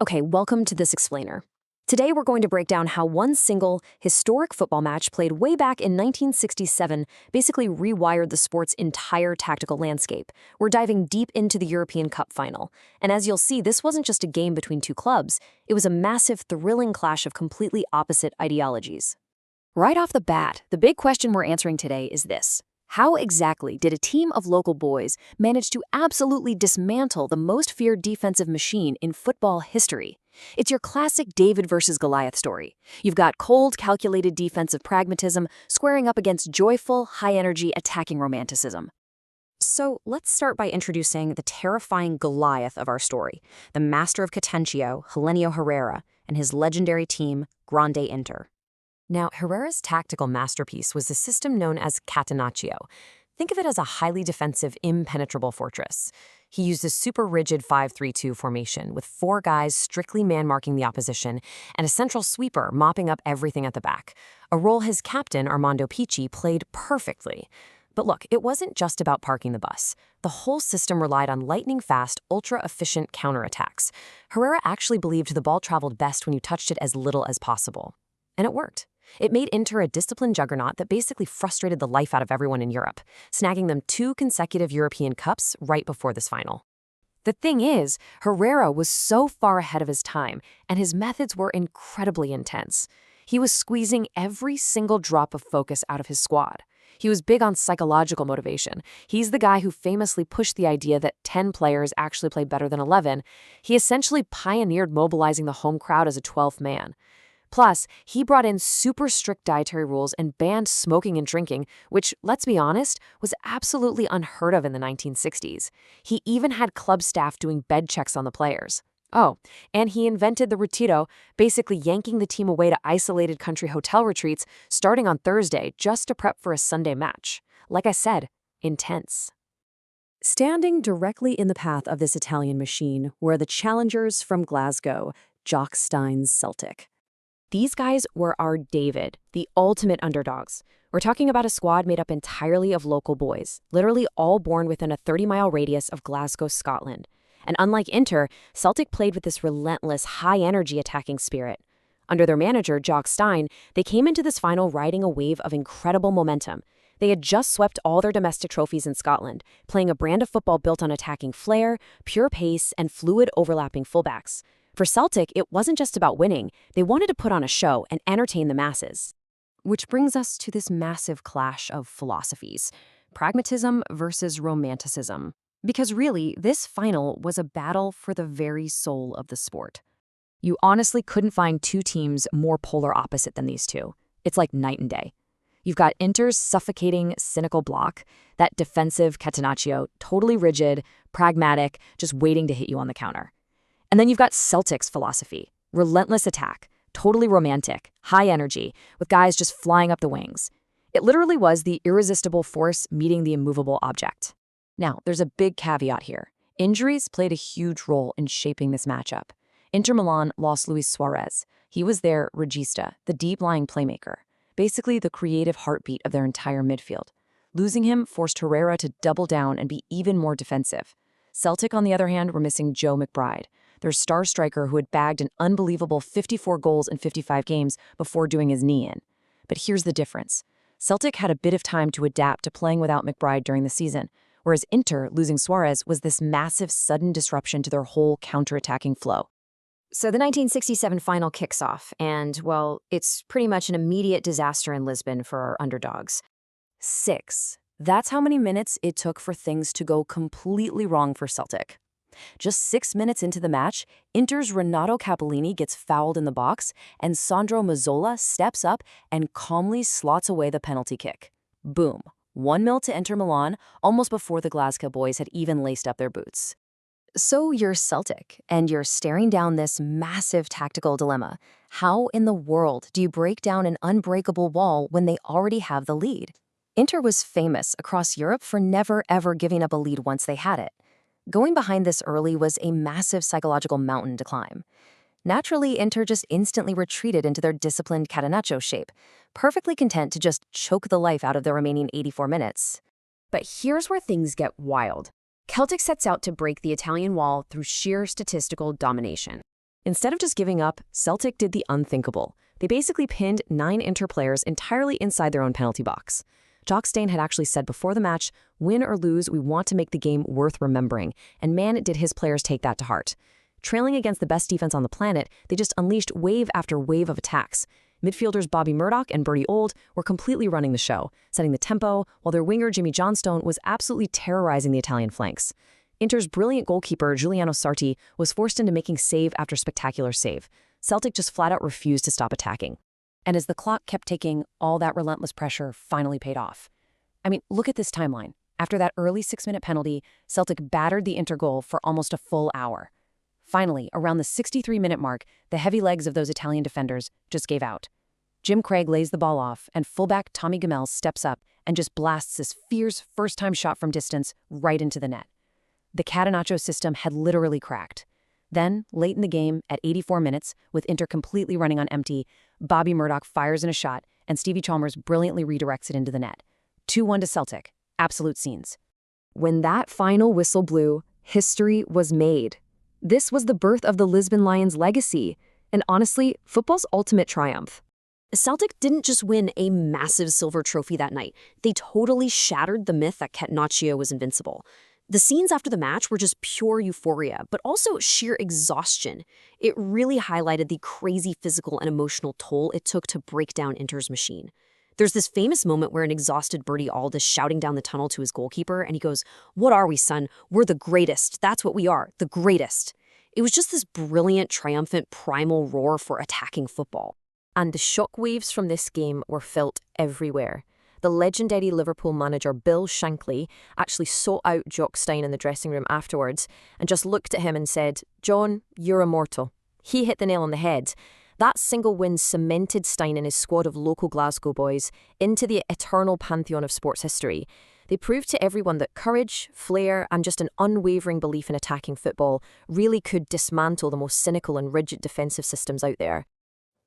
Okay, welcome to this explainer. Today we're going to break down how one single, historic football match played way back in 1967 basically rewired the sport's entire tactical landscape. We're diving deep into the European Cup final. And as you'll see, this wasn't just a game between two clubs, it was a massive, thrilling clash of completely opposite ideologies. Right off the bat, the big question we're answering today is this. How exactly did a team of local boys manage to absolutely dismantle the most feared defensive machine in football history? It's your classic David versus Goliath story. You've got cold, calculated defensive pragmatism squaring up against joyful, high-energy attacking romanticism. So let's start by introducing the terrifying Goliath of our story, the master of Catenaccio, Helenio Herrera, and his legendary team, Grande Inter. Now, Herrera's tactical masterpiece was a system known as Catenaccio. Think of it as a highly defensive, impenetrable fortress. He used a super rigid 5-3-2 formation with four guys strictly man-marking the opposition and a central sweeper mopping up everything at the back, a role his captain, Armando Pichi, played perfectly. But look, it wasn't just about parking the bus. The whole system relied on lightning-fast, ultra-efficient counterattacks. Herrera actually believed the ball traveled best when you touched it as little as possible. And it worked. It made Inter a disciplined juggernaut that basically frustrated the life out of everyone in Europe, snagging them 2 consecutive European Cups right before this final. The thing is, Herrera was so far ahead of his time, and his methods were incredibly intense. He was squeezing every single drop of focus out of his squad. He was big on psychological motivation. He's the guy who famously pushed the idea that 10 players actually play better than 11. He essentially pioneered mobilizing the home crowd as a 12th man. Plus, he brought in super strict dietary rules and banned smoking and drinking, which, let's be honest, was absolutely unheard of in the 1960s. He even had club staff doing bed checks on the players. Oh, and he invented the retiro, basically yanking the team away to isolated country hotel retreats starting on Thursday just to prep for a Sunday match. Like I said, intense. Standing directly in the path of this Italian machine were the challengers from Glasgow, Jock Stein's Celtic. These guys were our David, the ultimate underdogs. We're talking about a squad made up entirely of local boys, literally all born within a 30-mile radius of Glasgow, Scotland. And unlike Inter, Celtic played with this relentless, high-energy attacking spirit. Under their manager, Jock Stein, they came into this final riding a wave of incredible momentum. They had just swept all their domestic trophies in Scotland, playing a brand of football built on attacking flair, pure pace, and fluid overlapping fullbacks. For Celtic, it wasn't just about winning. They wanted to put on a show and entertain the masses. Which brings us to this massive clash of philosophies, pragmatism versus romanticism. Because really, this final was a battle for the very soul of the sport. You honestly couldn't find two teams more polar opposite than these two. It's like night and day. You've got Inter's suffocating, cynical block, that defensive Catenaccio, totally rigid, pragmatic, just waiting to hit you on the counter. And then you've got Celtic's philosophy, relentless attack, totally romantic, high energy, with guys just flying up the wings. It literally was the irresistible force meeting the immovable object. Now, there's a big caveat here. Injuries played a huge role in shaping this matchup. Inter Milan lost Luis Suarez. He was their regista, the deep-lying playmaker, basically the creative heartbeat of their entire midfield. Losing him forced Herrera to double down and be even more defensive. Celtic, on the other hand, were missing Joe McBride, their star striker who had bagged an unbelievable 54 goals in 55 games before doing his knee in. But here's the difference. Celtic had a bit of time to adapt to playing without McBride during the season, whereas Inter, losing Suarez, was this massive sudden disruption to their whole counterattacking flow. So the 1967 final kicks off, and, well, it's pretty much an immediate disaster in Lisbon for our underdogs. 6. That's how many minutes it took for things to go completely wrong for Celtic. Just 6 minutes into the match, Inter's Renato Capellini gets fouled in the box, and Sandro Mazzola steps up and calmly slots away the penalty kick. Boom. 1-0 to Inter Milan, almost before the Glasgow boys had even laced up their boots. So you're Celtic, and you're staring down this massive tactical dilemma. How in the world do you break down an unbreakable wall when they already have the lead? Inter was famous across Europe for never ever giving up a lead once they had it. Going behind this early was a massive psychological mountain to climb. Naturally, Inter just instantly retreated into their disciplined Catenaccio shape, perfectly content to just choke the life out of the remaining 84 minutes. But here's where things get wild. Celtic sets out to break the Italian wall through sheer statistical domination. Instead of just giving up, Celtic did the unthinkable. They basically pinned 9 Inter players entirely inside their own penalty box. Jock Stein had actually said before the match, "Win or lose, we want to make the game worth remembering," and man, did his players take that to heart. Trailing against the best defense on the planet, they just unleashed wave after wave of attacks. Midfielders Bobby Murdoch and Bertie Auld were completely running the show, setting the tempo, while their winger Jimmy Johnstone was absolutely terrorizing the Italian flanks. Inter's brilliant goalkeeper Giuliano Sarti was forced into making save after spectacular save. Celtic just flat out refused to stop attacking. And as the clock kept ticking, all that relentless pressure finally paid off. I mean, look at this timeline. After that early 6-minute penalty, Celtic battered the Inter goal for almost a full hour. Finally, around the 63-minute mark, the heavy legs of those Italian defenders just gave out. Jim Craig lays the ball off, and fullback Tommy Gemmell steps up and just blasts this fierce first-time shot from distance right into the net. The Catenaccio system had literally cracked. Then, late in the game, at 84 minutes, with Inter completely running on empty, Bobby Murdoch fires in a shot, and Stevie Chalmers brilliantly redirects it into the net. 2-1 to Celtic. Absolute scenes. When that final whistle blew, history was made. This was the birth of the Lisbon Lions' legacy, and honestly, football's ultimate triumph. Celtic didn't just win a massive silver trophy that night. They totally shattered the myth that Catenaccio was invincible. The scenes after the match were just pure euphoria, but also sheer exhaustion. It really highlighted the crazy physical and emotional toll it took to break down Inter's machine. There's this famous moment where an exhausted Bertie Auld is shouting down the tunnel to his goalkeeper, and he goes, "What are we, son? We're the greatest. That's what we are, the greatest." It was just this brilliant, triumphant, primal roar for attacking football. And the shockwaves from this game were felt everywhere. The legendary Liverpool manager Bill Shankly actually sought out Jock Stein in the dressing room afterwards and just looked at him and said, "John, you're immortal." He hit the nail on the head. That single win cemented Stein and his squad of local Glasgow boys into the eternal pantheon of sports history. They proved to everyone that courage, flair, and just an unwavering belief in attacking football really could dismantle the most cynical and rigid defensive systems out there.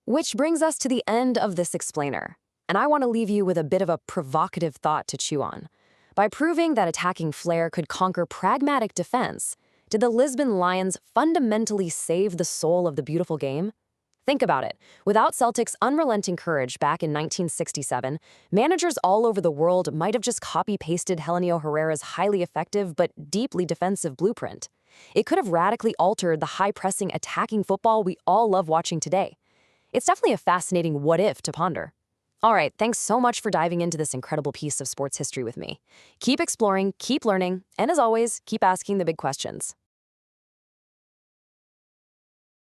Which brings us to the end of this explainer. And I want to leave you with a bit of a provocative thought to chew on. By proving that attacking flair could conquer pragmatic defense, did the Lisbon Lions fundamentally save the soul of the beautiful game? Think about it. Without Celtic's unrelenting courage back in 1967, managers all over the world might have just copy-pasted Helenio Herrera's highly effective but deeply defensive blueprint. It could have radically altered the high-pressing attacking football we all love watching today. It's definitely a fascinating what-if to ponder. All right, thanks so much for diving into this incredible piece of sports history with me. Keep exploring, keep learning, and as always, keep asking the big questions.